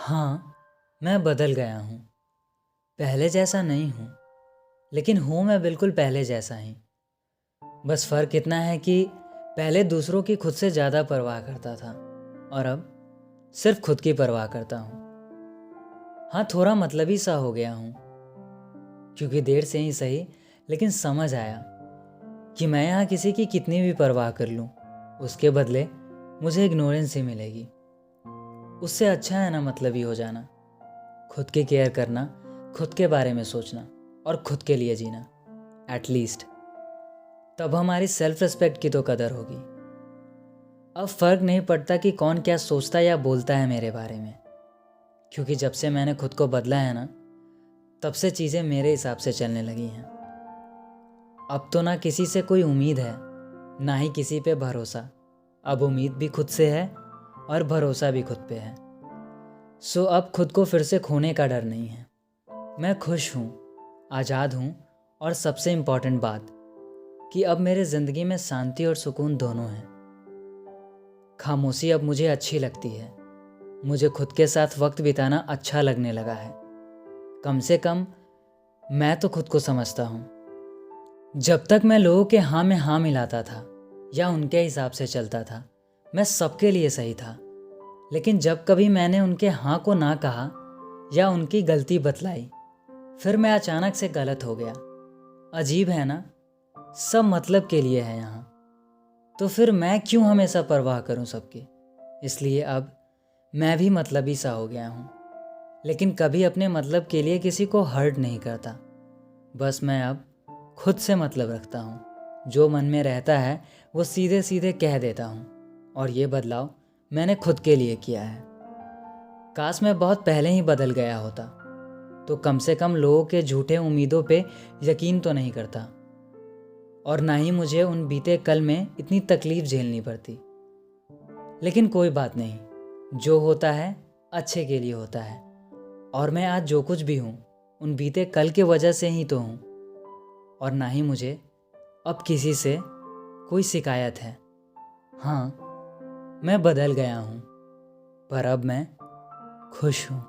हाँ, मैं बदल गया हूँ। पहले जैसा नहीं हूँ, लेकिन हूँ मैं बिल्कुल पहले जैसा ही। बस फ़र्क इतना है कि पहले दूसरों की खुद से ज़्यादा परवाह करता था और अब सिर्फ खुद की परवाह करता हूँ। हाँ, थोड़ा मतलबी सा हो गया हूँ, क्योंकि देर से ही सही लेकिन समझ आया कि मैं यहाँ किसी की कितनी भी परवाह कर लूँ, उसके बदले मुझे इग्नोरेंस ही मिलेगी। उससे अच्छा है ना मतलबी हो जाना, खुद की केयर करना, खुद के बारे में सोचना और खुद के लिए जीना। एटलीस्ट तब हमारी सेल्फ रिस्पेक्ट की तो कदर होगी। अब फ़र्क नहीं पड़ता कि कौन क्या सोचता या बोलता है मेरे बारे में, क्योंकि जब से मैंने खुद को बदला है ना, तब से चीज़ें मेरे हिसाब से चलने लगी हैं। अब तो ना किसी से कोई उम्मीद है, ना ही किसी पे भरोसा। अब उम्मीद भी खुद से है और भरोसा भी खुद पे है। सो अब खुद को फिर से खोने का डर नहीं है। मैं खुश हूँ, आज़ाद हूँ और सबसे इम्पॉर्टेंट बात कि अब मेरे ज़िंदगी में शांति और सुकून दोनों हैं। खामोशी अब मुझे अच्छी लगती है। मुझे खुद के साथ वक्त बिताना अच्छा लगने लगा है। कम से कम मैं तो खुद को समझता हूँ। जब तक मैं लोगों के हाँ में हाँ मिलाता था या उनके हिसाब से चलता था, मैं सबके लिए सही था। लेकिन जब कभी मैंने उनके हाँ को ना कहा या उनकी गलती बतलाई, फिर मैं अचानक से गलत हो गया। अजीब है ना, सब मतलब के लिए है यहाँ, तो फिर मैं क्यों हमेशा परवाह करूँ सबकी। इसलिए अब मैं भी मतलबी सा हो गया हूँ, लेकिन कभी अपने मतलब के लिए किसी को हर्ट नहीं करता। बस मैं अब खुद से मतलब रखता हूँ। जो मन में रहता है वो सीधे सीधे कह देता हूँ, और ये बदलाव मैंने खुद के लिए किया है। काश मैं बहुत पहले ही बदल गया होता, तो कम से कम लोगों के झूठे उम्मीदों पे यकीन तो नहीं करता, और ना ही मुझे उन बीते कल में इतनी तकलीफ झेलनी पड़ती। लेकिन कोई बात नहीं, जो होता है अच्छे के लिए होता है, और मैं आज जो कुछ भी हूँ उन बीते कल के वजह से ही तो हूँ, और ना ही मुझे अब किसी से कोई शिकायत है। हाँ, मैं बदल गया हूँ, पर अब मैं खुश हूँ।